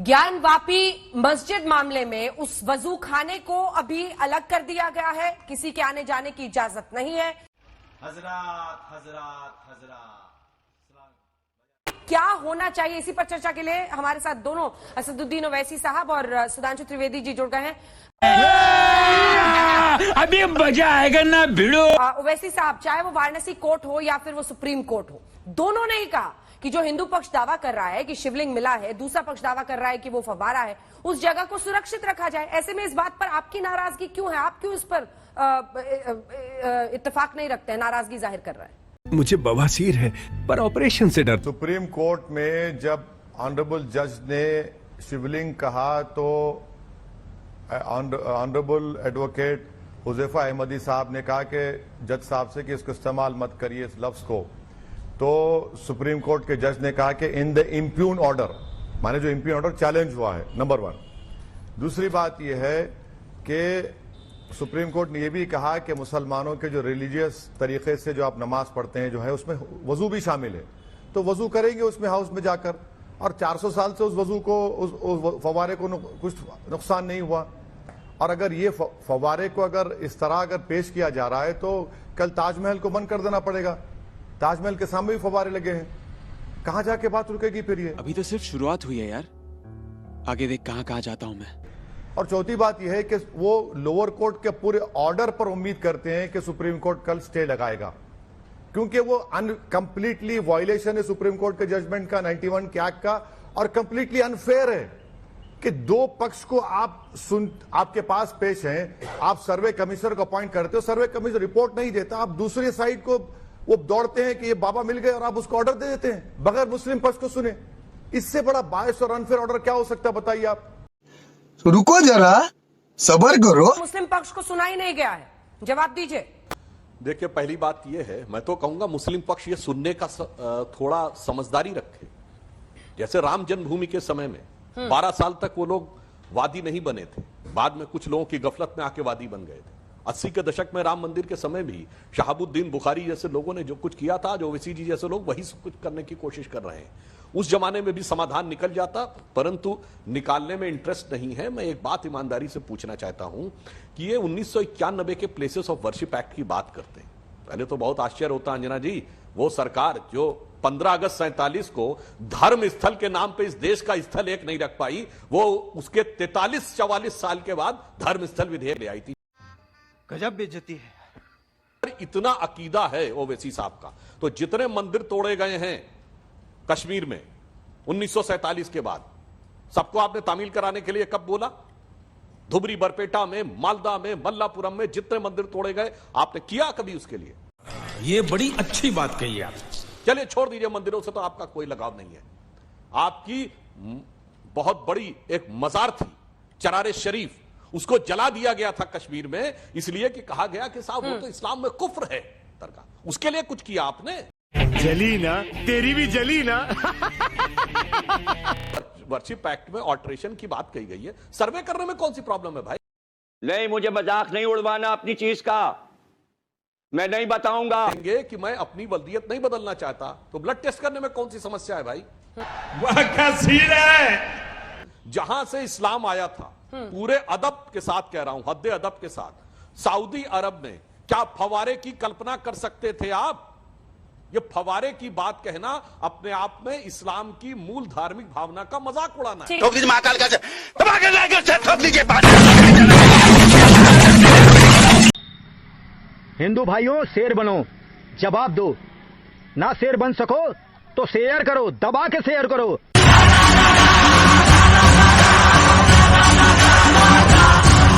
ज्ञानवापी मस्जिद मामले में उस वजू खाने को अभी अलग कर दिया गया है। किसी के आने जाने की इजाजत नहीं है। हजरात हजरात हजरात क्या होना चाहिए, इसी पर चर्चा के लिए हमारे साथ दोनों असदुद्दीन ओवैसी साहब और सुधांशु त्रिवेदी जी जुड़ गए हैं। अभी मजा आएगा ना भिड़ो। ओवैसी साहब, चाहे वो वाराणसी कोर्ट हो या फिर वो सुप्रीम कोर्ट हो, दोनों ने ही कहा कि जो हिंदू पक्ष दावा कर रहा है कि शिवलिंग मिला है, दूसरा पक्ष दावा कर रहा है कि वो फव्वारा है, उस जगह को सुरक्षित रखा जाए। ऐसे में इस बात पर आपकी नाराजगी क्यों है? आप क्यों इस पर इत्तेफाक नहीं रखते हैं, नाराजगी जाहिर कर रहे हैं? मुझे बवासीर है पर ऑपरेशन से डर। सुप्रीम कोर्ट में जब ऑनरेबल जज ने शिवलिंग कहा तो ऑनरेबल एडवोकेट हुजैफा अहमदी साहब ने कहा कि जज साहब से कि इसको इस्तेमाल मत करिए इस लफ्ज को। तो सुप्रीम कोर्ट के जज ने कहा कि इन द इम्प्यून ऑर्डर, माने जो इम्प्यून ऑर्डर चैलेंज हुआ है, नंबर 1। दूसरी बात यह है कि सुप्रीम कोर्ट ने यह भी कहा कि मुसलमानों के जो रिलीजियस तरीके से जो आप नमाज पढ़ते हैं जो है उसमें वजू भी शामिल है, तो वजू करेंगे उसमें हाउस में जाकर। और 400 साल से उस वजू को उस फवारे को कुछ नुकसान नहीं हुआ। और अगर ये फवारे को अगर इस तरह अगर पेश किया जा रहा है तो कल ताजमहल को बंद कर देना पड़ेगा। ताजमहल के सामने भी फवारे लगे हैं, कहां जाके बात रुकेगी फिर? ये अभी तो सिर्फ शुरुआत हुई है यार, आगे देख कहां कहां जाता हूं मैं। और चौथी बात यह है कि वो लोअर कोर्ट के पूरे ऑर्डर पर उम्मीद करते हैं कि सुप्रीम कोर्ट कल स्टे लगाएगा, क्योंकि वो कंप्लीटली वायलेशन है सुप्रीम कोर्ट के जजमेंट का 91 के एक्ट का, और कंप्लीटली अनफेयर है कि दो पक्ष को आपके पास पेश हैं, आप सर्वे कमिश्नर को अपॉइंट करते हो, सर्वे कमिश्नर रिपोर्ट नहीं देता, आप दूसरी साइड को वो दौड़ते हैं कि ये बाबा मिल गए और आप उसको ऑर्डर दे देते हैं बगैर मुस्लिम पक्ष को सुने। इससे बड़ा बायस और अनफेयर ऑर्डर क्या हो सकता है बताइए आप? रुको जरा, सबर करो। मुस्लिम पक्ष को सुना ही नहीं गया है, जवाब दीजिए। देखिए, पहली बात यह है, मैं तो कहूंगा मुस्लिम पक्ष ये सुनने का थोड़ा समझदारी रखे। जैसे राम जन्मभूमि के समय में 12 साल तक वो लोग वादी नहीं बने थे, बाद में कुछ लोगों की गफलत में आके वादी बन गए थे। 80 के दशक में राम मंदिर के समय भी शहाबुद्दीन बुखारी जैसे लोगों ने जो कुछ किया था, जो ओवैसी जी जैसे लोग वही सब कुछ करने की कोशिश कर रहे हैं। उस जमाने में भी समाधान निकल जाता, परंतु निकालने में इंटरेस्ट नहीं है। मैं एक बात ईमानदारी से पूछना चाहता हूं कि ये 1991 के प्लेसेस ऑफ वर्शिप एक्ट की बात करते हैं। पहले तो बहुत आश्चर्य होता अंजना जी, वो सरकार जो 15 अगस्त 47 को धर्म स्थल के नाम पे इस देश का स्थल एक नहीं रख पाई, वो उसके 43-44 साल के बाद धर्म स्थल विधेयक ले आई थी। गजब बेइज्जती है। इतना अकीदा है ओवैसी साहब का, तो जितने मंदिर तोड़े गए हैं कश्मीर में 1947 के बाद, सबको आपने तामील कराने के लिए कब बोला? धुबरी बरपेटा में, मालदा में, मल्लापुरम में जितने मंदिर तोड़े गए, आपने किया कभी उसके लिए? ये बड़ी अच्छी बात कही आप। चलिए छोड़ दीजिए, मंदिरों से तो आपका कोई लगाव नहीं है। आपकी बहुत बड़ी एक मजार थी चरारे शरीफ, उसको जला दिया गया था कश्मीर में, इसलिए कि कहा गया कि साहब वो तो इस्लाम में कुफ्र है दरगाह। उसके लिए कुछ किया आपने? जली ना, तेरी भी जली ना। वर्शिप एक्ट में ऑल्टरेशन की बात कही गई है, सर्वे करने में कौन सी प्रॉब्लम है भाई? नहीं, मुझे मजाक नहीं उड़वाना अपनी चीज का, मैं नहीं बताऊंगा कि मैं अपनी वल्दियत नहीं बदलना चाहता, तो ब्लड टेस्ट करने में कौन सी समस्या है भाई? वह कसीर है। जहां से इस्लाम आया था, पूरे अदब के साथ कह रहा हूं, हद अदब के साथ, सऊदी अरब में क्या फवारे की कल्पना कर सकते थे आप? ये फवारे की बात कहना अपने आप में इस्लाम की मूल धार्मिक भावना का मजाक उड़ाना है। हिंदू भाइयों, शेर बनो, जवाब दो। ना शेर बन सको तो शेयर करो, दबा के शेयर करो।